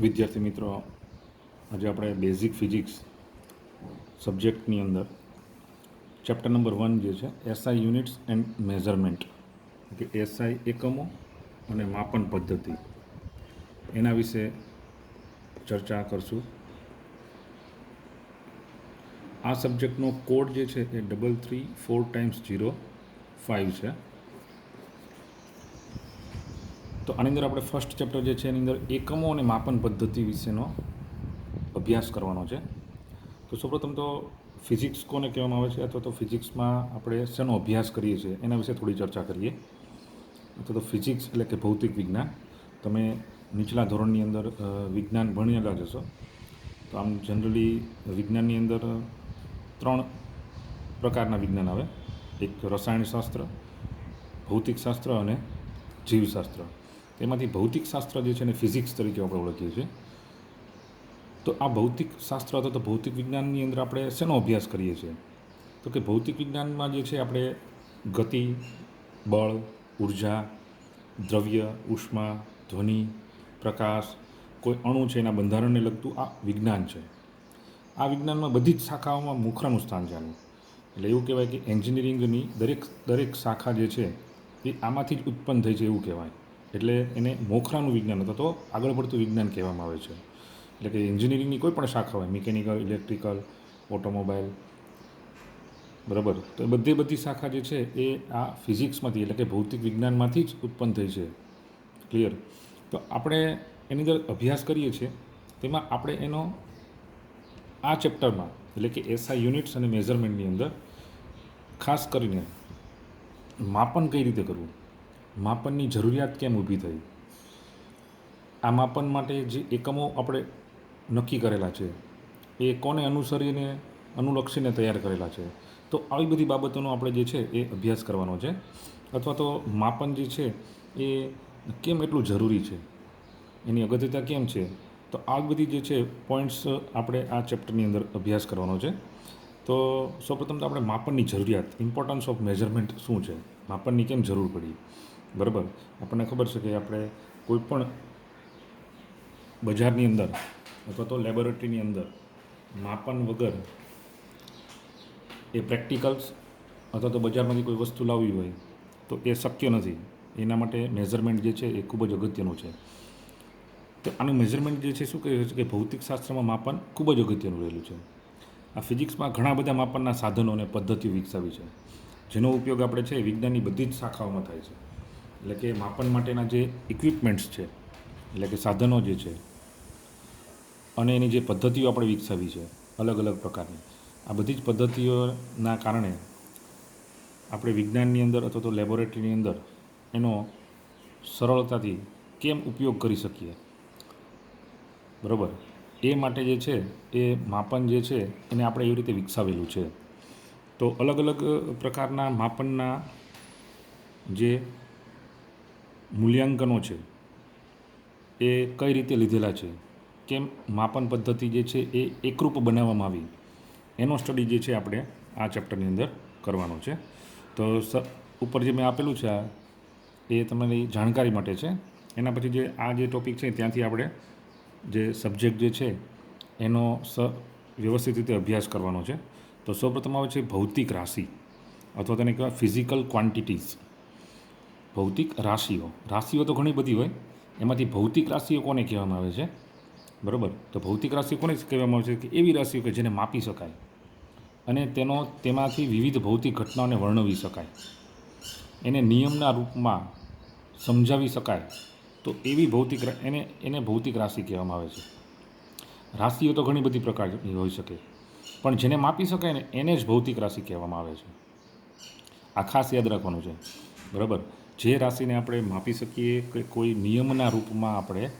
વિદ્યાર્થી મિત્રો, આજે આપણે બેઝિક ફિઝિક્સ સબ્જેક્ટની અંદર ચેપ્ટર નંબર 1 જે છે એસઆઈ યુનિટ્સ એન્ડ મેઝરમેન્ટ, કે એસઆઈ એકમો અને માપન પદ્ધતિ, એના વિશે ચર્ચા કરશું. આ સબ્જેક્ટનો કોડ જે છે એ 334x05 છે. તો આની અંદર આપણે ફર્સ્ટ ચેપ્ટર જે છે એની અંદર એકમો અને માપન પદ્ધતિ વિશેનો અભ્યાસ કરવાનો છે. તો સૌપ્રથમ તો ફિઝિક્સ કોને કહેવામાં આવે છે, અથવા તો ફિઝિક્સમાં આપણે શેનો અભ્યાસ કરીએ છીએ એના વિશે થોડી ચર્ચા કરીએ. અથવા તો ફિઝિક્સ એટલે કે ભૌતિક વિજ્ઞાન. તમે નીચલા ધોરણની અંદર વિજ્ઞાન ભણેલા જ હશો. તો આમ જનરલી વિજ્ઞાનની અંદર 3 પ્રકારના વિજ્ઞાન આવે. એક રસાયણશાસ્ત્ર, ભૌતિકશાસ્ત્ર અને જીવશાસ્ત્ર. તેમાંથી ભૌતિકશાસ્ત્ર જે છે એને ફિઝિક્સ તરીકે આપણે ઓળખીએ છીએ. તો આ ભૌતિક શાસ્ત્ર અથવા તો ભૌતિક વિજ્ઞાનની અંદર આપણે શેનો અભ્યાસ કરીએ છીએ? તો કે ભૌતિક વિજ્ઞાનમાં જે છે આપણે ગતિ, બળ, ઉર્જા, દ્રવ્ય, ઉષ્મા, ધ્વનિ, પ્રકાશ, કોઈ અણુ છે એના બંધારણને લગતું આ વિજ્ઞાન છે. આ વિજ્ઞાનમાં બધી જ શાખાઓમાં મોખરાનું સ્થાન છે આનું. એટલે એવું કહેવાય કે એન્જિનિયરિંગની દરેક શાખા જે છે એ આમાંથી જ ઉત્પન્ન થઈ છે એવું કહેવાય. એટલે એને મોખરાનું વિજ્ઞાન અથવા તો આગળ પડતું વિજ્ઞાન કહેવામાં આવે છે. એટલે કે એન્જિનિયરિંગની કોઈ પણ શાખા હોય, મિકેનિકલ, ઇલેક્ટ્રિકલ, ઓટોમોબાઈલ, બરાબર, તો એ બધી શાખા જે છે એ આ ફિઝિક્સમાંથી એટલે કે ભૌતિક વિજ્ઞાનમાંથી જ ઉત્પન્ન થઈ છે. ક્લિયર? તો આપણે એની અંદર અભ્યાસ કરીએ છીએ, તેમાં આપણે એનો આ ચેપ્ટરમાં એટલે કે એસઆઈ યુનિટ્સ અને મેઝરમેન્ટની અંદર ખાસ કરીને માપન કઈ રીતે કરવું, માપનની જરૂરિયાત કેમ ઊભી થઈ, આ માપન માટે જે એકમો આપણે નક્કી કરેલા છે એ કોને અનુલક્ષીને તૈયાર કરેલા છે. તો આવી બધી બાબતોનો આપણે જે છે એ અભ્યાસ કરવાનો છે. અથવા તો માપન જે છે એ કેમ એટલું જરૂરી છે, એની અગત્યતા કેમ છે, તો આ બધી જે છે પોઈન્ટ્સ આપણે આ ચેપ્ટરની અંદર અભ્યાસ કરવાનો છે. તો સૌપ્રથમ તો આપણે માપનની જરૂરિયાત, ઇમ્પોર્ટન્સ ઓફ મેઝરમેન્ટ શું છે, માપનની કેમ જરૂર પડી. બરાબર, આપણને ખબર છે કે આપણે કોઈ પણ બજારની અંદર અથવા તો લેબોરેટરીની અંદર માપન વગર એ પ્રેક્ટિકલ્સ અથવા તો બજારમાંથી કોઈ વસ્તુ લાવવી હોય તો એ શક્ય નથી. એના માટે મેઝરમેન્ટ જે છે એ ખૂબ જ અગત્યનું છે. તો આનું મેઝરમેન્ટ જે છે શું કહે છે કે ભૌતિકશાસ્ત્રમાં માપન ખૂબ જ અગત્યનું રહેલું છે. આ ફિઝિક્સમાં ઘણા બધા માપનના સાધનો અને પદ્ધતિઓ વિકસાવી છે, જેનો ઉપયોગ આપણે છે વિજ્ઞાનની બધી જ શાખાઓમાં થાય છે. એટલે કે માપન માટેના જે ઇક્વિપમેન્ટ્સ છે, એટલે કે સાધનો જે છે, અને એની જે પદ્ધતિઓ આપણે વિકસાવી છે અલગ અલગ પ્રકારની, આ બધી જ પદ્ધતિઓના કારણે આપણે વિજ્ઞાનની અંદર અથવા તો લેબોરેટરીની અંદર એનો સરળતાથી કેમ ઉપયોગ કરી શકીએ. બરાબર, એ માટે જે છે એ માપન જે છે એને આપણે એવી રીતે વિકસાવેલું છે. તો અલગ અલગ પ્રકારના માપનના જે મૂલ્યાંકનો છે એ કઈ રીતે લીધેલા છે, કેમ માપન પદ્ધતિ જે છે એ એકરૂપ બનાવવામાં આવી, એનો સ્ટડી જે છે આપણે આ ચેપ્ટરની અંદર કરવાનો છે. તો ઉપર જે મેં આપેલું છે એ તમારી જાણકારી માટે છે. એના પછી જે આ જે ટૉપિક છે ત્યાંથી આપણે જે સબ્જેક્ટ જે છે એનો વ્યવસ્થિત રીતે અભ્યાસ કરવાનો છે. તો સૌપ્રથમ આવે છે ભૌતિક રાશિ, અથવા તેને કહેવાય ફિઝિકલ ક્વોન્ટિટીઝ. ભૌતિક રાશિઓ. રાશિઓ તો ઘણી બધી હોય, એમાંથી ભૌતિક રાશિઓ કોને કહેવામાં આવે છે? બરાબર, તો ભૌતિક રાશિઓ કોને કહેવામાં આવે છે? કે એવી રાશિઓ કે જેને માપી શકાય અને તેમાંથી વિવિધ ભૌતિક ઘટનાઓને વર્ણવી શકાય, એને નિયમના રૂપમાં સમજાવી શકાય. તો એવી એને ભૌતિક રાશિ કહેવામાં આવે છે. રાશિઓ તો ઘણી બધી પ્રકારની હોઈ શકે, પણ જેને માપી શકાય ને એને જ ભૌતિક રાશિ કહેવામાં આવે છે. આ ખાસ યાદ રાખવાનું છે. બરાબર, જે રાશિને આપણે માપી શકીએ કે કોઈ નિયમના રૂપમાં આપણે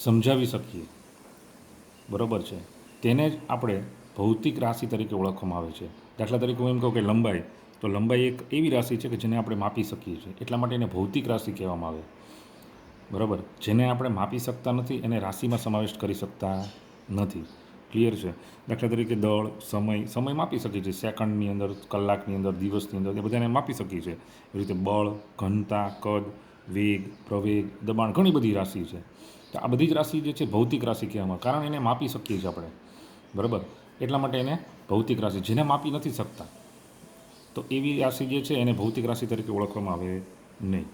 સમજાવી શકીએ, બરાબર છે, તેને જ આપણે ભૌતિક રાશિ તરીકે ઓળખવામાં આવે છે. દાખલા તરીકે હું એમ કહું કે લંબાઈ, તો લંબાઈ એક એવી રાશિ છે કે જેને આપણે માપી શકીએ છીએ, એટલા માટે એને ભૌતિક રાશિ કહેવામાં આવે. બરાબર, જેને આપણે માપી શકતા નથી એને રાશિમાં સમાવેશ કરી શકતા નથી. ક્લિયર છે? દાખલા તરીકે દળ, સમય માપી શકીએ છીએ, સેકન્ડની અંદર, કલાકની અંદર, દિવસની અંદર, એ બધાને માપી શકીએ છીએ. એવી રીતે બળ, ઘનતા, કદ, વેગ, પ્રવેગ, દબાણ, ઘણી બધી રાશિ છે. તો આ બધી જ રાશિ જે છે ભૌતિક રાશિ કહેવામાં, કારણ એને માપી શકીએ છીએ આપણે, બરાબર. એટલા માટે એને ભૌતિક રાશિ, જેને માપી નથી શકતા તો એવી રાશિ જે છે એને ભૌતિક રાશિ તરીકે ઓળખવામાં આવે નહીં.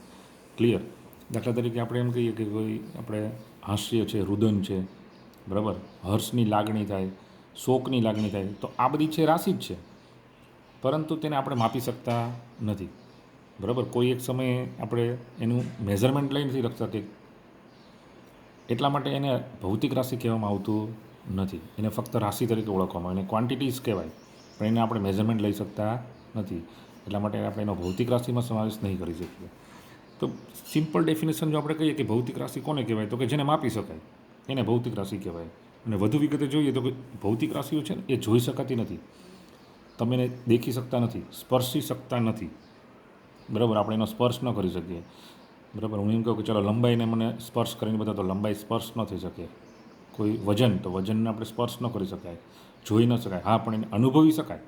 ક્લિયર? દાખલા તરીકે આપણે એમ કહીએ કે કોઈ આપણે હાસ્ય છે, રુદન છે, બરાબર, હર્ષની લાગણી થાય, શોકની લાગણી થાય, તો આ બધી છે રાશિ જ છે, પરંતુ તેને આપણે માપી શકતા નથી, બરાબર. કોઈ એક સમયે આપણે એનું મેઝરમેન્ટ લઈ નથી શકતા કે, એટલા માટે એને ભૌતિક રાશિ કહેવામાં આવતું નથી. એને ફક્ત રાશિ તરીકે ઓળખવામાં આવે, એને ક્વોન્ટિટીઝ કહેવાય, પણ એને આપણે મેઝરમેન્ટ લઈ શકતા નથી. એટલા માટે આપણે એનો ભૌતિક રાશિમાં સમાવેશ નહીં કરી શકીએ. તો સિમ્પલ ડેફિનેશન જો આપણે કહીએ કે ભૌતિક રાશિ કોને કહેવાય, તો કે જેને માપી શકાય એને ભૌતિક રાશિ કહેવાય. અને વધુ વિગતે જોઈએ તો કે ભૌતિક રાશિઓ છે ને એ જોઈ શકાતી નથી, તમે એને દેખી શકતા નથી, સ્પર્શી શકતા નથી, બરાબર. આપણે એનો સ્પર્શ ન કરી શકીએ, બરાબર. હું એમ કહું કે ચાલો લંબાઈને મને સ્પર્શ કરીને બતાવો, તો લંબાઈ સ્પર્શ ન થઈ શકે. કોઈ વજન, તો વજનને આપણે સ્પર્શ ન કરી શકાય, જોઈ ન શકાય, હા પણ એને અનુભવી શકાય,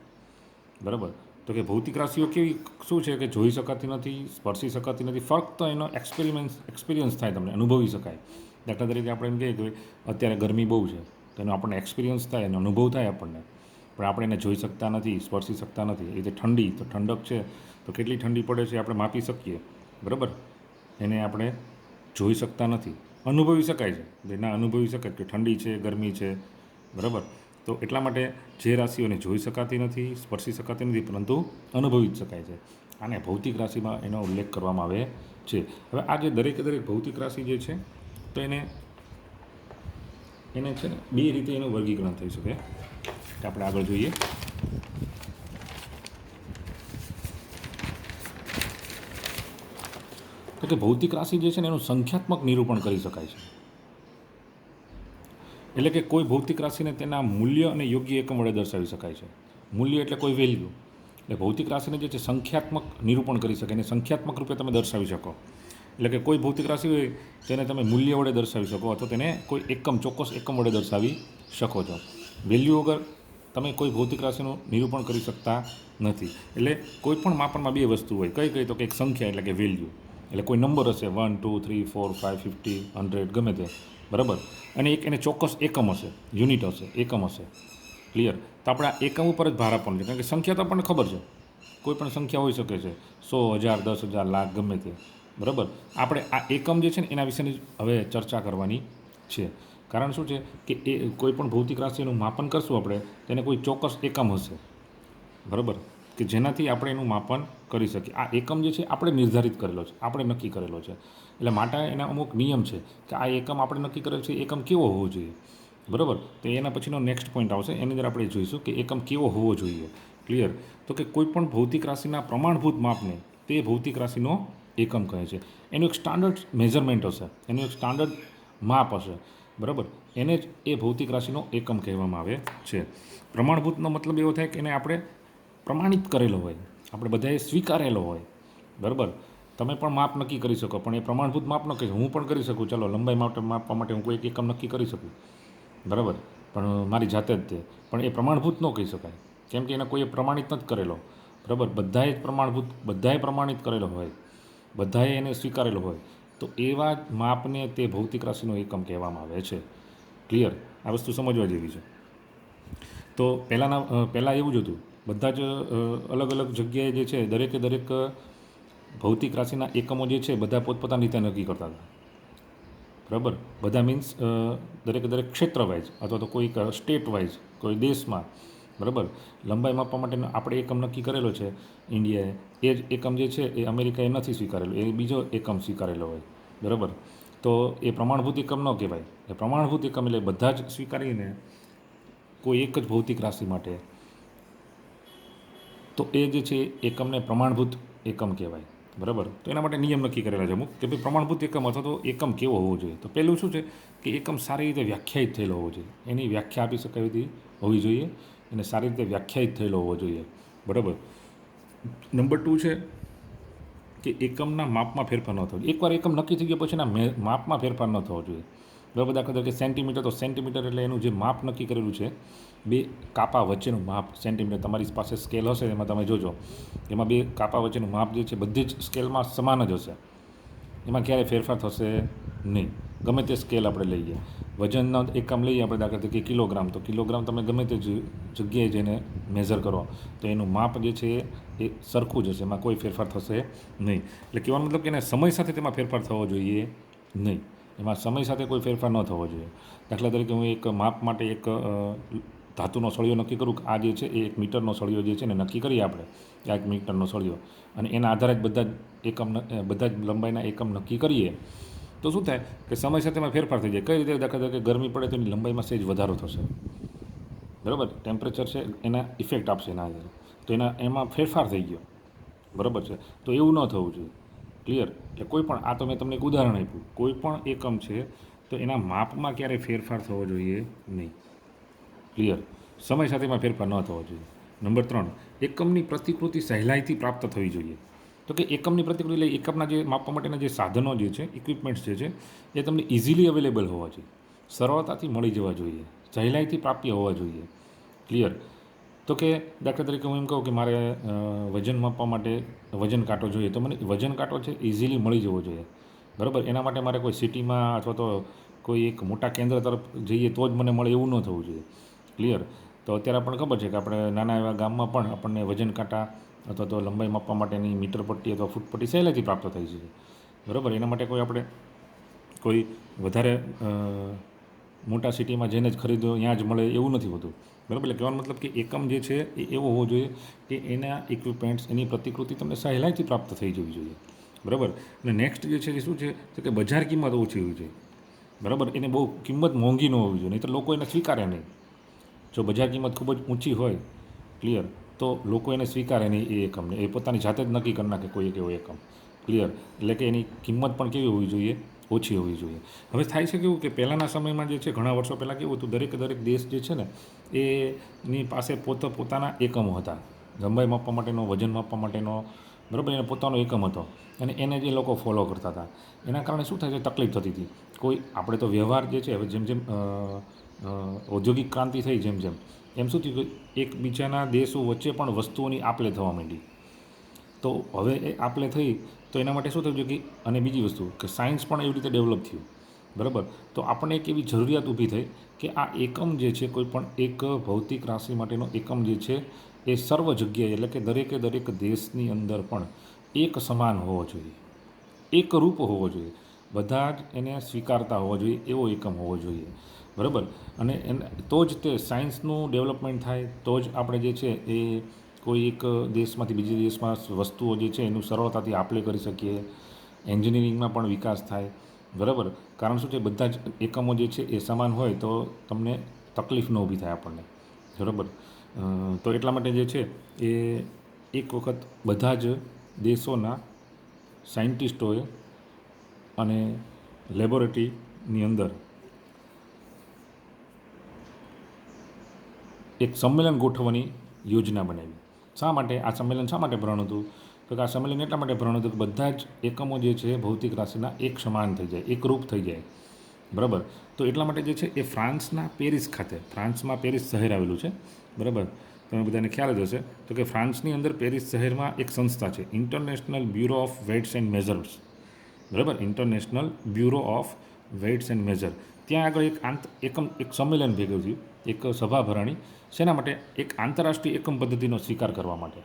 બરાબર. તો કે ભૌતિક રાશિઓ કેવી શું છે કે જોઈ શકાતી નથી, સ્પર્શી શકાતી નથી, ફક્ત એનો એક્સપિરિયન્સ થાય, તમને અનુભવી શકાય. દાખલા તરીકે આપણે એમ કહીએ કે અત્યારે ગરમી બહુ છે, તો એનો આપણને એક્સપિરિયન્સ થાય, એનો અનુભવ થાય આપણને, પણ આપણે એને જોઈ શકતા નથી, સ્પર્શી શકતા નથી. એ રીતે ઠંડી, તો ઠંડક છે તો કેટલી ઠંડી પડે છે આપણે માપી શકીએ, બરાબર. એને આપણે જોઈ શકતા નથી, અનુભવી શકાય છે, ના અનુભવી શકાય કે ઠંડી છે, ગરમી છે, બરાબર. તો એટલા માટે જે રાશિઓને જોઈ શકાતી નથી, સ્પર્શી શકાતી નથી, પરંતુ અનુભવી જ શકાય છે, આને ભૌતિક રાશિમાં એનો ઉલ્લેખ કરવામાં આવે છે. હવે આ જે દરેકે દરેક ભૌતિક રાશિ જે છે, તો એને છે ને બે રીતે એનું વર્ગીકરણ થઈ શકે. કે આપણે આગળ જોઈએ. તો કે ભૌતિક રાશિ જે છે ને એનું સંખ્યાત્મક નિરૂપણ કરી શકાય છે. એટલે કે કોઈ ભૌતિક રાશિને તેના મૂલ્ય અને યોગ્ય એકમ વડે દર્શાવી શકાય છે. મૂલ્ય એટલે કોઈ વેલ્યુ, એટલે ભૌતિક રાશિને જે છે સંખ્યાત્મક નિરૂપણ કરી શકે, એને સંખ્યાત્મક રૂપે તમે દર્શાવી શકો. એટલે કે કોઈ ભૌતિક રાશિ હોય તેને તમે મૂલ્ય વડે દર્શાવી શકો, અથવા તેને કોઈ એકમ, ચોક્કસ એકમ વડે દર્શાવી શકો છો. વેલ્યુ વગર તમે કોઈ ભૌતિક રાશિનું નિરૂપણ કરી શકતા નથી. એટલે કોઈ પણ માપનમાં બે વસ્તુ હોય, કઈ કઈ, તો કે એક સંખ્યા એટલે કે વેલ્યુ, એટલે કોઈ નંબર હશે 1 2 3 4 5 50 100 ગમે તે, બરાબર. અને એક એને ચોક્કસ એકમ હશે, યુનિટ હશે, એકમ હશે. ક્લિયર? તો આપણે આ એકમ ઉપર જ ભાર આપવાનો છે, કારણ કે સંખ્યા તો આપણને ખબર છે, કોઈ પણ સંખ્યા હોઈ શકે છે, 100 1000 10,000 લાખ ગમે તે, બરાબર. આપણે આ એકમ જે છે ને એના વિશેની હવે ચર્ચા કરવાની છે. કારણ શું છે કે એ કોઈ પણ ભૌતિક રાશિનું માપન કરશું આપણે, તેને કોઈ ચોક્કસ એકમ હશે, બરાબર, કે જેનાથી આપણે એનું માપન કરી શકીએ. આ એકમ જે છે આપણે નિર્ધારિત કરેલો છે, આપણે નક્કી કરેલો છે. એટલે માટે એના અમુક નિયમ છે કે આ એકમ આપણે નક્કી કરેલો છે, એકમ કેવો હોવો જોઈએ, બરાબર. તો એના પછીનો નેક્સ્ટ પોઈન્ટ આવશે, એની અંદર આપણે જોઈશું કે એકમ કેવો હોવો જોઈએ. ક્લિયર? તો કે કોઈ પણ ભૌતિક રાશિના પ્રમાણભૂત માપને તે ભૌતિક રાશિનો એકમ કહે છે. એનું એક સ્ટાન્ડર્ડ મેઝરમેન્ટ હશે, એનું એક સ્ટાન્ડર્ડ માપ હશે, બરાબર. એને જ એ ભૌતિક રાશિનો એકમ કહેવામાં આવે છે. પ્રમાણભૂતનો મતલબ એવો થાય કે એને આપણે પ્રમાણિત કરેલો હોય, આપણે બધાએ સ્વીકારેલો હોય, બરાબર. તમે પણ માપ નક્કી કરી શકો, પણ એ પ્રમાણભૂત માપ ન કહી, હું પણ કરી શકું, ચાલો લંબાઈ માપવા માટે હું કોઈ એક એકમ નક્કી કરી શકું, બરાબર, પણ મારી જાતે જ તે, પણ એ પ્રમાણભૂત ન કહી શકાય, કેમ કે એને કોઈએ પ્રમાણિત નથી કરેલો, બરાબર. બધાએ જ બધાએ પ્રમાણિત કરેલો હોય, બધાએ એને સ્વીકારેલો હોય, તો એવા માપને તે ભૌતિક રાશિનો એકમ કહેવામાં આવે છે. ક્લિયર? આ વસ્તુ સમજવા જેવી છે. તો પહેલાં એવું જ હતું, બધા જ અલગ અલગ જગ્યાએ જે છે દરેકે દરેક ભૌતિક રાશિના એકમો જે છે બધા પોતપોતાની રીતે નક્કી કરતા હતા, બરાબર. બધા મીન્સ દરેકે દરેક ક્ષેત્ર વાઇઝ, અથવા તો કોઈ સ્ટેટ વાઇઝ, કોઈ દેશમાં, બરાબર. લંબાઈ માપવા માટેનો આપણે એકમ નક્કી કરેલો છે ઇન્ડિયાએ, એ જ એકમ જે છે એ અમેરિકાએ નથી સ્વીકારેલો, એ બીજો એકમ સ્વીકારેલો હોય, બરાબર. તો એ પ્રમાણભૂત એકમ ન કહેવાય. એ પ્રમાણભૂત એકમ એટલે બધા જ સ્વીકારીને કોઈ એક જ ભૌતિક રાશિ માટે, તો એ જે છે એકમને પ્રમાણભૂત એકમ કહેવાય, બરાબર. તો એના માટે નિયમ નક્કી કરેલા છે અમુક, કે ભાઈ પ્રમાણભૂત એકમ અથવા તો એકમ કેવો હોવો જોઈએ. તો પહેલું શું છે કે એકમ સારી રીતે વ્યાખ્યાયિત થયેલો હોવો જોઈએ, એની વ્યાખ્યા આપી શકાય એવી હોવી જોઈએ, એને સારી રીતે વ્યાખ્યાયિત થયેલો હોવો જોઈએ, બરાબર. નંબર 2 છે કે એકમના માપમાં ફેરફાર ન થવો જોઈએ. એકવાર એકમ નક્કી થઈ ગયા પછી એના માપમાં ફેરફાર ન થવો જોઈએ, બરાબર. દાખલા તરીકે સેન્ટીમીટર, તો સેન્ટીમીટર એટલે એનું જે માપ નક્કી કરેલું છે, બે કાપા વચ્ચેનું માપ સેન્ટીમીટર, તમારી પાસે સ્કેલ હશે એમાં તમે જોજો, એમાં બે કાપા વચ્ચેનું માપ જે છે બધી જ સ્કેલમાં સમાન જ હશે, એમાં ક્યારેય ફેરફાર થશે નહીં. ગમે તે સ્કેલ આપણે લઈએ, વજનનો એકમ લઈએ આપણે, દાખલા તરીકે કિલોગ્રામ, તો કિલોગ્રામ તમે ગમે તે જગ્યાએ જઈને મેઝર કરો તો એનું માપ જે છે એ સરખું જ હશે, એમાં કોઈ ફેરફાર થશે નહીં. એટલે કહેવાનો મતલબ કે એને સમય સાથે તેમાં ફેરફાર થવો જોઈએ નહીં. એમાં સમય સાથે કોઈ ફેરફાર ન થવો જોઈએ. દાખલા તરીકે હું એક માપ માટે એક ધાતુનો સળિયો નક્કી કરું કે આ જે છે એ 1 મીટરનો સળિયો જે છે ને નક્કી કરીએ આપણે કે આ 1 મીટરનો સળિયો, અને એના આધારે જ બધા જ લંબાઈના એકમ નક્કી કરીએ તો શું થાય કે સમય સાથે એમાં ફેરફાર થઈ જાય. કઈ રીતે? દાખલા તરીકે ગરમી પડે તો એની લંબાઈમાં સહેજ વધારો થશે, બરાબર. ટેમ્પરેચર છે એના ઇફેક્ટ આપશે એના આધારે, તો એમાં ફેરફાર થઈ ગયો, બરાબર છે. તો એવું ન થવું જોઈએ. ક્લિયર? એટલે કોઈ પણ, આ તો મેં તમને એક ઉદાહરણ આપ્યું, કોઈ પણ એકમ છે તો એના માપમાં ક્યારેય ફેરફાર થવો જોઈએ નહીં. ક્લિયર? સમય સાથે એમાં ફેરફાર ન થવો જોઈએ. નંબર 3, એકમની પ્રતિકૃતિ સહેલાઈથી પ્રાપ્ત થવી જોઈએ. તો કે એકમની પ્રતિકૃતિ એટલે એકમના જે માપવા માટેના જે સાધનો જે છે, ઇક્વિપમેન્ટ્સ જે છે, એ તમને ઇઝીલી અવેલેબલ હોવા જોઈએ, સરળતાથી મળી જવા જોઈએ, સહેલાઈથી પ્રાપ્ય હોવા જોઈએ. ક્લિયર? તો કે દાખલા તરીકે હું એમ કહું કે મારે વજન માપવા માટે વજન કાંટો જોઈએ, તો મને વજન કાંટો છે ઇઝીલી મળી જવો જોઈએ, બરાબર. એના માટે મારે કોઈ સિટીમાં અથવા તો કોઈ એક મોટા કેન્દ્ર તરફ જઈએ તો જ મને મળે એવું ન થવું જોઈએ. ક્લિયર? તો અત્યારે આપણને ખબર છે કે આપણે નાના એવા ગામમાં પણ આપણને વજન કાંટા અથવા તો લંબાઈ માપવા માટેની મીટર પટ્ટી અથવા ફૂટ પટ્ટી સહેલાઈથી પ્રાપ્ત થઈ છે, બરાબર. એના માટે કોઈ વધારે મોટા સિટીમાં જઈને જ ખરીદો ત્યાં જ મળે એવું નથી હોતું, બરાબર. એટલે કહેવાનો મતલબ કે એકમ જે છે એ એવો હોવો જોઈએ કે એના ઇક્વિપમેન્ટ્સ, એની પ્રતિકૃતિ તમને સહેલાઈથી પ્રાપ્ત થઈ જવી જોઈએ, બરાબર. અને નેક્સ્ટ જે છે એ શું છે તો કે બજાર કિંમત ઓછી હોવી જોઈએ, બરાબર. એને બહુ કિંમત મોંઘી ન હોવી જોઈએ, નહીં તો લોકો એને સ્વીકારે નહીં. જો બજાર કિંમત ખૂબ જ ઊંચી હોય, ક્લિયર, તો લોકો એને સ્વીકારે નહીં એ એકમને, એ પોતાની જાતે જ નક્કી કરી નાખે કોઈ એક એવો એકમ. ક્લિયર? એટલે કે એની કિંમત પણ કેવી હોવી જોઈએ? ઓછી હોવી જોઈએ. હવે થાય છે કેવું કે પહેલાંના સમયમાં જે છે, ઘણા વર્ષો પહેલાં કેવું હતું, દરેક દેશ જે છે ને એની પાસે પોતાના એકમો હતા, લંબાઈ માપવા માટેનો, વજન માપવા માટેનો, બરાબર. એને પોતાનો એકમ હતો અને એને જે લોકો ફોલો કરતા હતા. એના કારણે શું થાય છે, તકલીફ થતી હતી. આપણે તો વ્યવહાર જે છે, હવે જેમ જેમ ઔદ્યોગિક ક્રાંતિ થઈ, એમ શું થયું કે એકબીજાના દેશો વચ્ચે પણ વસ્તુઓની આપ લે થવા માંડી. તો હવે એ આપ લે થઈ તો એના માટે શું થયું કે, અને બીજી વસ્તુ કે સાયન્સ પણ એવી રીતે ડેવલપ થયું, બરાબર. તો આપણને એક એવી જરૂરિયાત ઊભી થઈ કે આ એકમ જે છે, કોઈ પણ એક ભૌતિક રાશિ માટેનો એકમ જે છે એ સર્વ જગ્યાએ, એટલે કે દરેક દેશની અંદર પણ એક સમાન હોવો જોઈએ, એક રૂપ હોવો જોઈએ, બધા જ એને સ્વીકારતા હોવા જોઈએ એવો એકમ હોવો જોઈએ, બરાબર. અને તો જ તે સાયન્સનું ડેવલપમેન્ટ થાય, તો જ આપણે જે છે એ કોઈ એક દેશમાંથી બીજા દેશમાં વસ્તુઓ જે છે એનું સરળતાથી આપ લે કરી શકીએ. એન્જિનિયરિંગમાં પણ વિકાસ થાય, બરાબર. કારણ શું છે, બધા જ એકમો જે છે એ સમાન હોય તો તમને તકલીફ ન ઊભી થાય આપણને, બરાબર. તો એટલા માટે જે છે એ એક વખત બધા જ દેશોના સાયન્ટિસ્ટોએ અને લેબોરેટરીની અંદર એક સંમેલન ગોઠવવાની યોજના બનાવી. શા માટે આ સંમેલન ભરવાનું હતું? તો કે આ સંમેલન એટલા માટે ભરવાનું હતું કે બધા જ એકમો જે છે ભૌતિક રાશિના એક સમાન થઈ જાય, એકરૂપ થઈ જાય, બરાબર. તો એટલા માટે જે છે એ ફ્રાન્સના પેરિસ ખાતે, ફ્રાન્સમાં પેરિસ શહેર આવેલું છે, બરાબર. તમે બધાને ખ્યાલ જ હશે. તો કે ફ્રાન્સની અંદર પેરિસ શહેરમાં એક સંસ્થા છે, international bureau of weights and measures, બરાબર. International bureau of weights and measure. ત્યાં આગળ એક સંમેલન ભેગું થયું, એક સભા ભરાણી. શેના માટે? એક આંતરરાષ્ટ્રીય એકમ પદ્ધતિનો સ્વીકાર કરવા માટે,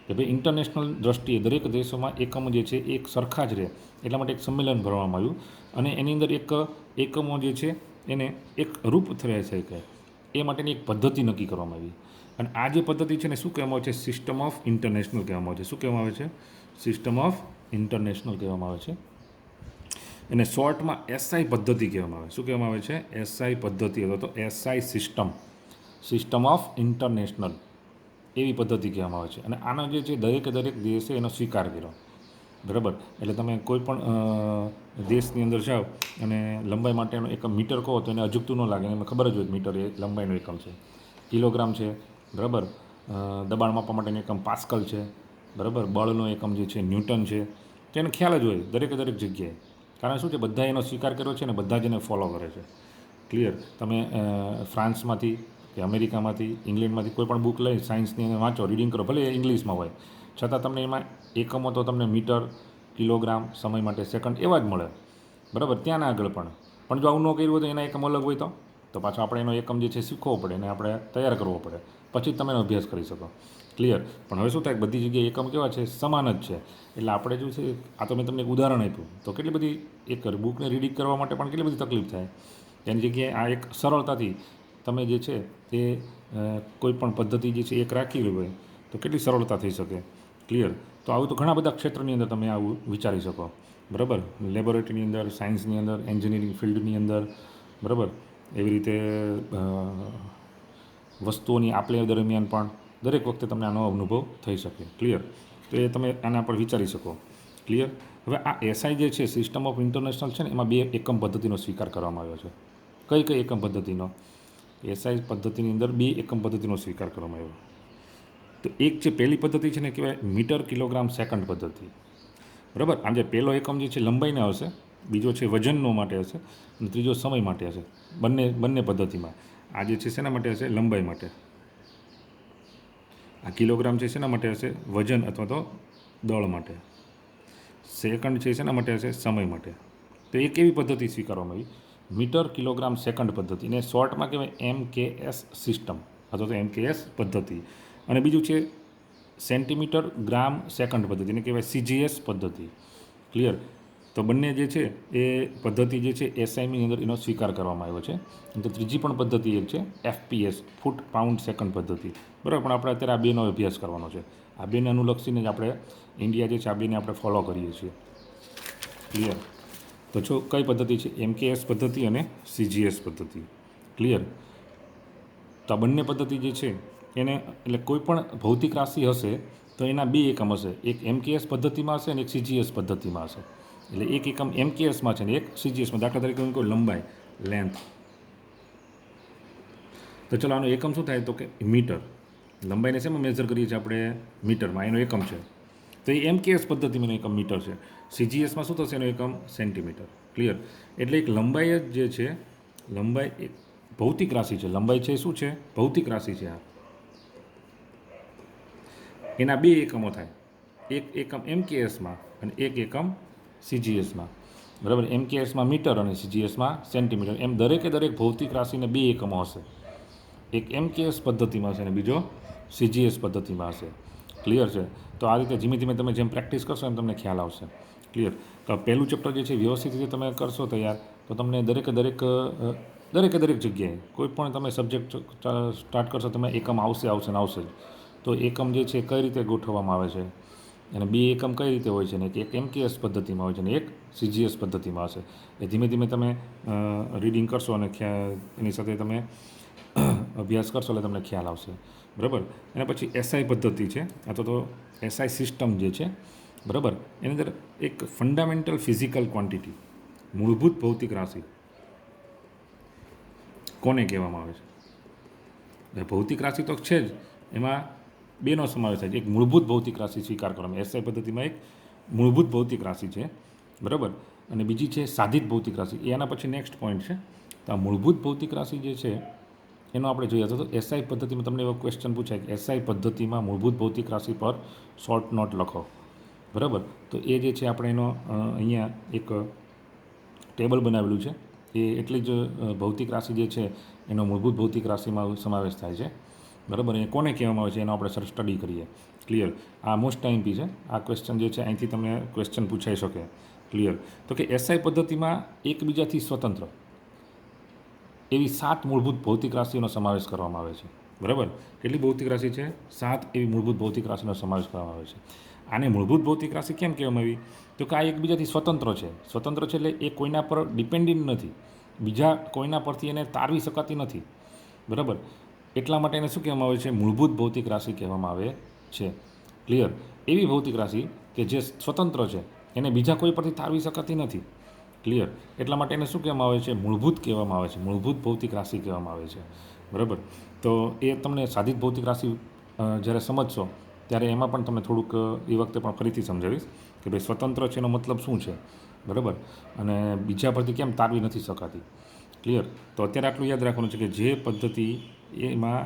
કે ભાઈ ઇન્ટરનેશનલ દ્રષ્ટિએ દરેક દેશોમાં એકમ જે છે એક સરખા જ રહે, એટલા માટે એક સંમેલન ભરવામાં આવ્યું. અને એની અંદર એકમો જે છે એને એક રૂપ રહે છે કે એ માટેની એક પદ્ધતિ નક્કી કરવામાં આવી. અને આ જે પદ્ધતિ છે ને શું કહેવામાં આવે છે? સિસ્ટમ ઓફ ઇન્ટરનેશનલ કહેવામાં આવે છે. શું કહેવામાં આવે છે? સિસ્ટમ ઓફ ઇન્ટરનેશનલ કહેવામાં આવે છે. એને શોર્ટમાં એસઆઈ પદ્ધતિ કહેવામાં આવે. શું કહેવામાં આવે છે? એસઆઈ પદ્ધતિ અથવા તો એસઆઈ સિસ્ટમ ઓફ ઇન્ટરનેશનલ, એવી પદ્ધતિ કહેવામાં આવે છે. અને આનો જે છે દરેક દેશે એનો સ્વીકાર કર્યો, બરાબર. એટલે તમે કોઈ પણ દેશની અંદર જાઓ અને લંબાઈ માટેનો એકમ મીટર કહો તો એને અજુગતું ન લાગે, એને ખબર જ હોય મીટર એ લંબાઈનો એકમ છે. કિલોગ્રામ છે, બરાબર. દબાણ માપવા માટેનો એકમ પાસ્કલ છે, બરાબર. બળનો એકમ જે છે ન્યૂટન છે. તો એને ખ્યાલ જ હોય દરેક જગ્યાએ. કારણ શું છે, બધા એનો સ્વીકાર કર્યો છે અને બધા જ એને ફોલો કરે છે. ક્લિયર? તમે ફ્રાન્સમાંથી કે અમેરિકામાંથી, ઇંગ્લેન્ડમાંથી કોઈ પણ બુક લઈ સાયન્સની વાંચો, રીડિંગ કરો, ભલે એ ઇંગ્લિશમાં હોય, છતાં તમને એમાં એકમો તો તમને મીટર, કિલોગ્રામ, સમય માટે સેકન્ડ એવા જ મળે, બરાબર. ત્યાંના આગળ પણ જો આવું ન કર્યું હોય તો એના એકમ અલગ હોય તો પાછો આપણે એનો એકમ જે છે શીખવો પડે અને આપણે તૈયાર કરવો પડે, પછી તમે એનો અભ્યાસ કરી શકો. ક્લિયર. પણ હવે શું થાય, બધી જગ્યાએ એકમ કેવા છે, સમાન જ છે. એટલે આપણે જો છે, આ તો મેં તમને એક ઉદાહરણ આપ્યું, તો કેટલી બધી એક બુકને રીડિંગ કરવા માટે પણ કેટલી બધી તકલીફ થાય. એની જગ્યાએ આ એક સરળતાથી તમે જે છે તે કોઈ પણ પદ્ધતિ જે છે એક રાખી હોય તો કેટલી સરળતા થઈ શકે. ક્લિયર. તો આવું તો ઘણા બધા ક્ષેત્રની અંદર તમે આવું વિચારી શકો, બરાબર. લેબોરેટરીની અંદર, સાયન્સની અંદર, એન્જિનિયરિંગ ફિલ્ડની અંદર, બરાબર. એવી રીતે વસ્તુઓની આપ-લે દરમિયાન પણ દરેક વખતે તમને આનો અનુભવ થઈ શકે. ક્લિયર. તો એ તમે આના પર વિચારી શકો. ક્લિયર. હવે આ એસઆઈ જે છે, સિસ્ટમ ઓફ ઇન્ટરનેશનલ છે ને, એમાં 2 એકમ પદ્ધતિનો સ્વીકાર કરવામાં આવ્યો છે. કઈ એકમ પદ્ધતિનો? એસઆઈ પદ્ધતિની અંદર 2 એકમ પદ્ધતિનો સ્વીકાર કરવામાં આવ્યો. તો એક જે પહેલી પદ્ધતિ છે ને કહેવાય મીટર કિલોગ્રામ સેકન્ડ પદ્ધતિ, બરાબર. આમ જે પહેલો એકમ જે છે લંબાઈને હશે, બીજો છે વજનનો માટે હશે, અને ત્રીજો સમય માટે હશે. બંને પદ્ધતિમાં આ જે છે શેના માટે હશે? લંબાઈ માટે. આ કિલોગ્રામ છે શેના માટે હશે? વજન અથવા તો દળ માટે. સેકન્ડ છે શેના માટે હશે? સમય માટે. તો એ કેવી પદ્ધતિ સ્વીકારવામાં આવી? મીટર કિલોગ્રામ સેકન્ડ પદ્ધતિ, ને શોર્ટમાં કહેવાય MKS સિસ્ટમ અથવા તો MKS પદ્ધતિ. અને બીજું છે સેન્ટીમીટર ગ્રામ સેકન્ડ પદ્ધતિ, એને કહેવાય CGS પદ્ધતિ. ક્લિયર. તો બંને જે છે એ પદ્ધતિ જે છે એસઆઈની અંદર એનો સ્વીકાર કરવામાં આવ્યો છે. તો ત્રીજી પણ પદ્ધતિ એક છે FPS, ફૂટ પાઉન્ડ સેકન્ડ પદ્ધતિ, બરાબર. પણ આપણે અત્યારે આ બેનો અભ્યાસ કરવાનો છે. આ બેને અનુલક્ષીને જ આપણે ઇન્ડિયા જે છે આ બેને આપણે ફોલો કરીએ છીએ. ક્લિયર. તો જો કઈ પદ્ધતિ છે? MKS પદ્ધતિ અને CGS પદ્ધતિ. ક્લિયર. તો આ બંને પદ્ધતિ જે છે એને એટલે કોઈ પણ ભૌતિક રાશિ હશે તો એના 2 એકમ હશે. એક MKS પદ્ધતિમાં હશે અને એક CGS પદ્ધતિમાં હશે. એટલે એક એકમ MKSમાં છે ને એક CGSમાં. દાખલા તરીકે કોઈ લંબાઈ, લેન્થ. તો ચલો આનો એકમ શું થાય? તો કે મીટર. લંબાઈને શેમાં મેઝર કરીએ છીએ આપણે? મીટરમાં. એનો એકમ છે. તો એ MKS પદ્ધતિમાં એકમ મીટર છે. CGSમાં શું થશે? એનો એકમ સેન્ટીમીટર. ક્લિયર. એટલે એક લંબાઈ જ જે છે, લંબાઈ એક ભૌતિક રાશિ છે. લંબાઈ છે શું છે? ભૌતિક રાશિ છે. આ એના 2 એકમો થાય. એક એકમ MKSમાં અને એક એકમ CGSમાં, બરાબર. MKSમાં મીટર અને CGSમાં સેન્ટીમીટર. એમ દરેકે દરેક ભૌતિક રાશિને 2 એકમો હશે. એક MKS પદ્ધતિમાં હશે અને બીજો CGS પદ્ધતિમાં હશે. ક્લિયર છે. તો આ રીતે ધીમે ધીમે તમે જેમ પ્રેક્ટિસ કરશો એમ તમને ખ્યાલ આવશે. ક્લિયર. તો પહેલું ચેપ્ટર જે છે વ્યવસ્થિત રીતે તમે કરશો તૈયાર, તો તમને દરેકે દરેક જગ્યાએ કોઈ પણ તમે સબ્જેક્ટ સ્ટાર્ટ કરશો, તમે એકમ આવશે ને આવશે જ. તો એકમ જે છે કઈ રીતે ગોઠવવામાં આવે છે અને 2 એકમ કઈ રીતે હોય છે ને, એક MKS પદ્ધતિમાં હોય છે અને એક CGS પદ્ધતિમાં હશે. એ ધીમે ધીમે તમે રીડિંગ કરશો અને એની સાથે તમે અભ્યાસ કરશો એટલે તમને ખ્યાલ આવશે, બરાબર. એના પછી એસઆઈ પદ્ધતિ છે અથવા તો એસઆઈ સિસ્ટમ જે છે, બરાબર. એની અંદર એક ફંડામેન્ટલ ફિઝિકલ ક્વોન્ટિટી, મૂળભૂત ભૌતિક રાશિ કોને કહેવામાં આવે છે? ભૌતિક રાશિ તો છે જ, એમાં 2નો સમાવેશ થાય છે. એક મૂળભૂત ભૌતિક રાશિ સ્વીકાર કરવામાં, એસઆઈ પદ્ધતિમાં એક મૂળભૂત ભૌતિક રાશિ છે, બરાબર. અને બીજી છે સાધિત ભૌતિક રાશિ. એના પછી નેક્સ્ટ પોઈન્ટ છે. તો આ મૂળભૂત ભૌતિક રાશિ જે છે એનો આપણે જોઈએ તો એસઆઈ પદ્ધતિમાં તમને એવો ક્વેશ્ચન પૂછાય કે એસઆઈ પદ્ધતિમાં મૂળભૂત ભૌતિક રાશિ પર શોર્ટ નોટ લખો, બરાબર. તો એ જે છે આપણે એનો અહીંયા એક ટેબલ બનાવેલું છે. એ એટલી જ ભૌતિક રાશિ જે છે એનો મૂળભૂત ભૌતિક રાશિમાં સમાવેશ થાય છે, બરાબર. એ કોને કહેવામાં આવે છે એનો આપણે સર સ્ટડી કરીએ. ક્લિયર. આ મોસ્ટ ટાઈમથી છે. આ ક્વેશ્ચન જે છે અહીંથી તમને ક્વેશ્ચન પૂછાઈ શકે. ક્લિયર. તો કે એસઆઈ પદ્ધતિમાં એકબીજાથી સ્વતંત્ર એવી 7 મૂળભૂત ભૌતિક રાશિઓનો સમાવેશ કરવામાં આવે છે, બરાબર. કેટલી ભૌતિક રાશિ છે? 7 એવી મૂળભૂત ભૌતિક રાશિનો સમાવેશ કરવામાં આવે છે. આને મૂળભૂત ભૌતિક રાશિ કેમ કહેવામાં આવી? તો કે આ એકબીજાથી સ્વતંત્ર છે. સ્વતંત્ર છે એટલે એ કોઈના પર ડિપેન્ડન્ટ નથી, બીજા કોઈના પરથી એને તારવી શકાતી નથી, બરાબર. એટલા માટે એને શું કહેવામાં આવે છે? મૂળભૂત ભૌતિક રાશિ કહેવામાં આવે છે. ક્લિયર. એવી ભૌતિક રાશિ કે જે સ્વતંત્ર છે, એને બીજા કોઈ પરથી તારવી શકાતી નથી. ક્લિયર. એટલા માટે એને શું કહેવામાં આવે છે? મૂળભૂત કહેવામાં આવે છે. મૂળભૂત ભૌતિક રાશિ કહેવામાં આવે છે, બરાબર. તો એ તમને સાધિત ભૌતિક રાશિ જ્યારે સમજશો ત્યારે એમાં પણ તમને થોડુંક એ વખતે પણ ફરીથી સમજાવીશ કે ભાઈ સ્વતંત્ર છે એનો મતલબ શું છે, બરાબર. અને બીજા પરથી કેમ તારવી નથી શકાતી. ક્લિયર. તો અત્યારે આટલું યાદ રાખવાનું છે કે જે પદ્ધતિ એમાં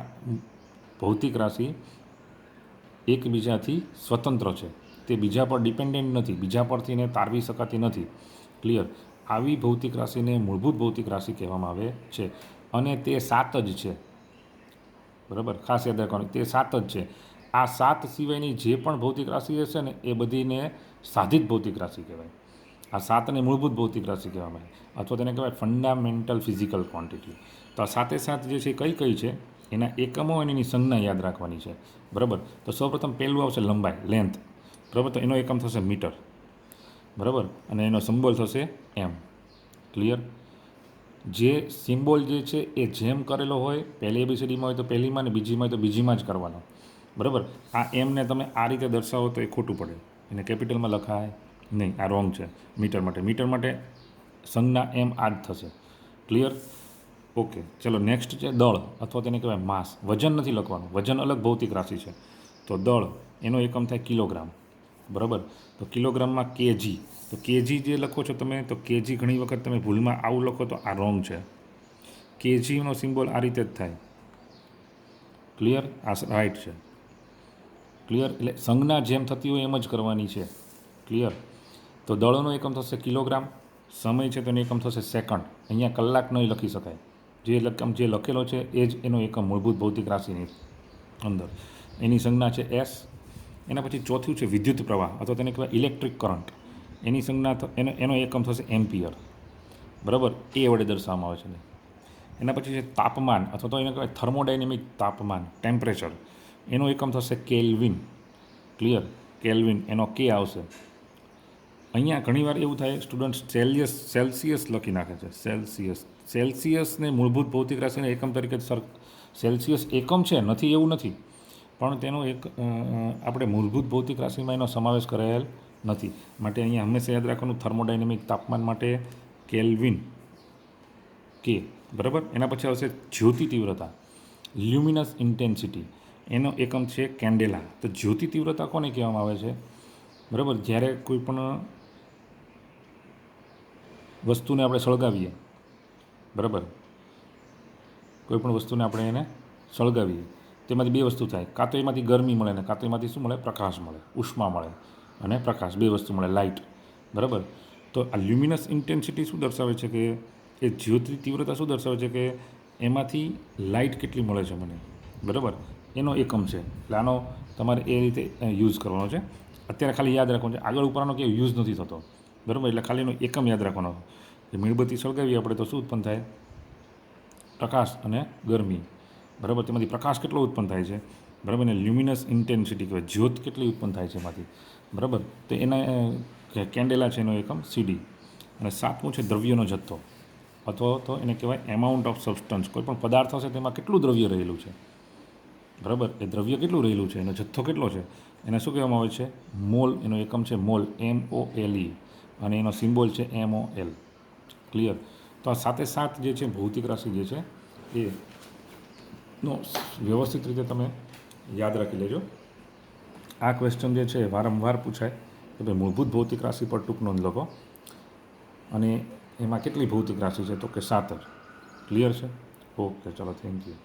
ભૌતિક રાશિ એકબીજાથી સ્વતંત્ર છે તે બીજા પર ડિપેન્ડન્ટ નથી, બીજા પરથી એને તારવી શકાતી નથી. ક્લિયર? આવી ભૌતિક રાશિને મૂળભૂત ભૌતિક રાશિ કહેવામાં આવે છે અને તે 7 જ છે. બરાબર, ખાસ યાદ રાખવાનું, તે 7 જ છે. આ 7 સિવાયની જે પણ ભૌતિક રાશિ હશે ને એ બધીને સાધિત ભૌતિક રાશિ કહેવાય. આ 7ને મૂળભૂત ભૌતિક રાશિ કહેવામાં આવે અથવા તેને કહેવાય ફંડામેન્ટલ ફિઝિકલ ક્વોન્ટિટી. તો આ 7 જે છે કઈ કઈ છે, એના એકમો અને એની સંજ્ઞા યાદ રાખવાની છે. બરાબર, તો સૌપ્રથમ પહેલું આવશે લંબાઈ, લેન્થ. બરાબર, તો એનો એકમ થશે મીટર. બરાબર, અને એનો સિમ્બોલ થશે એમ. ક્લિયર? જે સિમ્બોલ જે છે એ જેમ કરેલો હોય, પહેલી એબીસીડીમાં હોય તો પહેલીમાં, ને બીજીમાં હોય તો બીજીમાં જ કરવાનો. બરાબર, આ એમને તમે આ રીતે દર્શાવો તો એ ખોટું પડે, એને કેપિટલમાં લખાય નહીં, આ રોંગ છે. મીટર માટે સંજ્ઞા એમ આ જ થશે. ક્લિયર? ઓકે, ચલો નેક્સ્ટ છે દળ અથવા તેને કહેવાય માસ. વજન નથી લખવાનું, વજન અલગ ભૌતિક રાશિ છે. તો દળ એનો એકમ થાય કિલોગ્રામ. બરાબર, તો કિલોગ્રામમાં કેજી. તો કેજી જે લખો છો તમે, તો કેજી ઘણી વખત તમે ભૂલમાં આવું લખો તો આ રોંગ છે. કેજીનો સિમ્બોલ આ રીતે જ થાય. ક્લિયર? આ રાઈટ છે. ક્લિયર? એટલે સંજ્ઞા જેમ થતી હોય એમ જ કરવાની છે. ક્લિયર? તો દળનો એકમ થશે કિલોગ્રામ. સમય છે તો એનો એકમ થશે સેકન્ડ. અહીંયા કલાક નહીં લખી શકાય. જે લખેલો છે એ જ એનો એકમ મૂળભૂત ભૌતિક રાશિની અંદર. એની સંજ્ઞા છે એસ. એના પછી ચોથું છે વિદ્યુત પ્રવાહ અથવા તેને કહેવાય ઇલેક્ટ્રિક કરંટ. એની સંજ્ઞા એનો એકમ થશે એમ્પિયર. બરાબર, એ વડે દર્શાવવામાં આવે છે. એના પછી છે તાપમાન અથવા તો એને કહેવાય થર્મોડાયનેમિક તાપમાન, ટેમ્પરેચર. એનો એકમ થશે કેલ્વિન. ક્લિયર? કેલ્વિન, એનો કે આવશે. અહીંયા ઘણીવાર એવું થાય સ્ટુડન્ટ સેલ્સિયસ લખી નાખે છે. સેલ્સિયસને મૂળભૂત ભૌતિક રાશિના એકમ તરીકે સેલ્સિયસ એકમ છે, નથી એવું નથી, પણ તેનો એક આપણે મૂળભૂત ભૌતિક રાશિમાં એનો સમાવેશ કરાયેલ નથી. માટે અહીંયા હંમેશા યાદ રાખવાનું થર્મોડાયનેમિક તાપમાન માટે કેલ્વિન કે. બરાબર, એના પછી આવશે જ્યોતિ તીવ્રતા, લ્યુમિનસ ઇન્ટેન્સિટી. એનો એકમ છે કેન્ડેલા. તો જ્યોતિ તીવ્રતા કોને કહેવામાં આવે છે? બરાબર, જ્યારે કોઈ પણ વસ્તુને આપણે સળગાવીએ, બરાબર, કોઈ પણ વસ્તુને આપણે એને સળગાવીએ, તેમાંથી બે વસ્તુ થાય. કાં તો એમાંથી ગરમી મળે ને કાં તો એમાંથી શું મળે? પ્રકાશ મળે, ઉષ્મા મળે અને પ્રકાશ, બે વસ્તુ મળે, લાઇટ. બરાબર, તો આ લ્યુમિનસ ઇન્ટેન્સિટી શું દર્શાવે છે કે એ જ્યોતિ તીવ્રતા શું દર્શાવે છે કે એમાંથી લાઇટ કેટલી મળે છે મને. બરાબર, એનો એકમ છે. એટલે આનો તમારે એ રીતે યુઝ કરવાનો છે. અત્યારે ખાલી યાદ રાખવાનું છે, આગળ ઉપરનો કે યુઝ નથી થતો. બરાબર, એટલે ખાલી એનો એકમ યાદ રાખવાનો. જે મીણબત્તી સળગાવીએ આપણે તો શું ઉત્પન્ન થાય? પ્રકાશ અને ગરમી. બરાબર, તેમાંથી પ્રકાશ કેટલો ઉત્પન્ન થાય છે? બરાબર, ને લ્યુમિનસ ઇન્ટેન્સિટી કહેવાય, જ્યોત કેટલી ઉત્પન્ન થાય છે એમાંથી. બરાબર, તો એના કેન્ડેલા છે એનો એકમ સીડી. અને સાતમું છે દ્રવ્યનો જથ્થો અથવા તો એને કહેવાય એમાઉન્ટ ઓફ સબસ્ટન્સ. કોઈ પણ પદાર્થ હશે તેમાં કેટલું દ્રવ્ય રહેલું છે. બરાબર, એ દ્રવ્ય કેટલું રહેલું છે, એનો જથ્થો કેટલો છે, એને શું કહેવામાં આવે છે? મોલ. એનો એકમ છે મોલ, MOLE, અને એનો સિમ્બોલ છે MOL. ક્લિયર? તો આ 7 જે છે ભૌતિક રાશિ જે છે એનો વ્યવસ્થિત રીતે તમે યાદ રાખી લેજો. આ ક્વેશ્ચન જે છે વારંવાર પૂછાય કે ભાઈ મૂળભૂત ભૌતિક રાશિ પર ટૂંક નોંધ લખો અને એમાં કેટલી ભૌતિક રાશિ છે, તો કે 7 જ. ક્લિયર છે? ઓકે, ચલો, થેન્ક યુ.